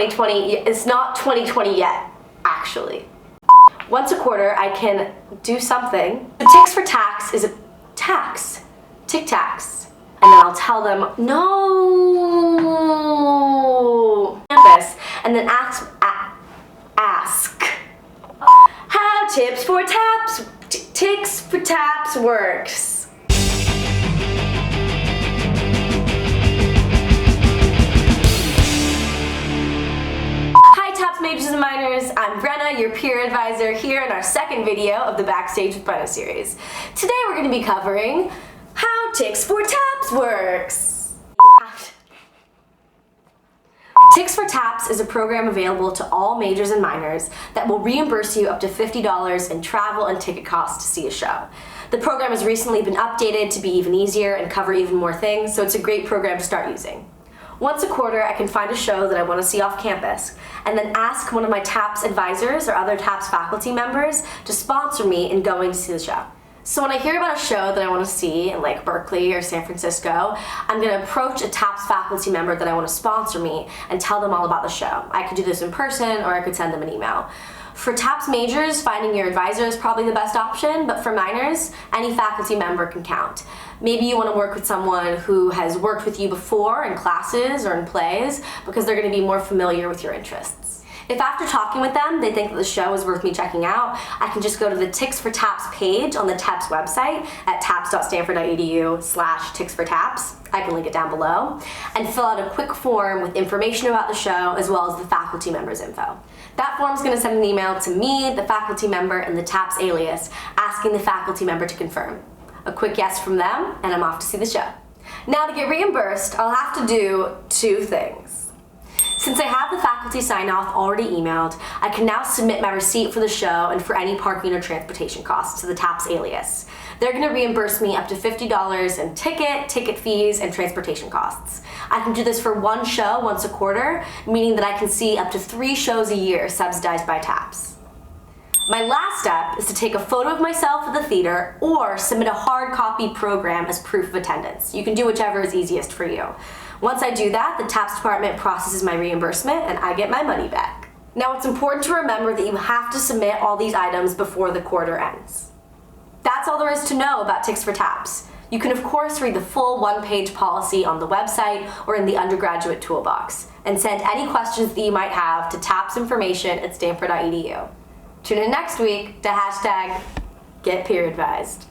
2020, it's not 2020 yet, actually. Once a quarter, I can do something. The Tix for TAPS is a tax, tic tacs. And then I'll tell them, no, campus, and then ask how Tips for TAPS, Tix for TAPS works. Hi TAPS majors and minors, I'm Brenna, your peer advisor, here in our second video of the Backstage with Brenna series. Today we're going to be covering how Tix for TAPS works. Tix for TAPS is a program available to all majors and minors that will reimburse you up to $50 in travel and ticket costs to see a show. The program has recently been updated to be even easier and cover even more things, so it's a great program to start using. Once a quarter, I can find a show that I want to see off campus, and then ask one of my TAPS advisors or other TAPS faculty members to sponsor me in going to see the show. So when I hear about a show that I want to see in like Berkeley or San Francisco, I'm going to approach a TAPS faculty member that I want to sponsor me and tell them all about the show. I could do this in person or I could send them an email. For TAPS majors, finding your advisor is probably the best option, but for minors, any faculty member can count. Maybe you want to work with someone who has worked with you before in classes or in plays because they're going to be more familiar with your interests. If after talking with them, they think that the show is worth me checking out, I can just go to the Tix for TAPS page on the TAPS website at taps.stanford.edu/tixfortaps. I can link it down below, and fill out a quick form with information about the show as well as the faculty member's info. That form is going to send an email to me, the faculty member, and the TAPS alias, asking the faculty member to confirm. A quick yes from them, and I'm off to see the show. Now to get reimbursed, I'll have to do two things. Since I have the faculty sign-off already emailed, I can now submit my receipt for the show and for any parking or transportation costs to the TAPS alias. They're going to reimburse me up to $50 in ticket fees, and transportation costs. I can do this for one show once a quarter, meaning that I can see up to 3 shows a year subsidized by TAPS. My last step is to take a photo of myself at the theater or submit a hard copy program as proof of attendance. You can do whichever is easiest for you. Once I do that, the TAPS department processes my reimbursement and I get my money back. Now it's important to remember that you have to submit all these items before the quarter ends. That's all there is to know about Tix for TAPS. You can of course read the full one-page policy on the website or in the undergraduate toolbox, and send any questions that you might have to tapsinformation@stanford.edu. Tune in next week to #GetPeerAdvised.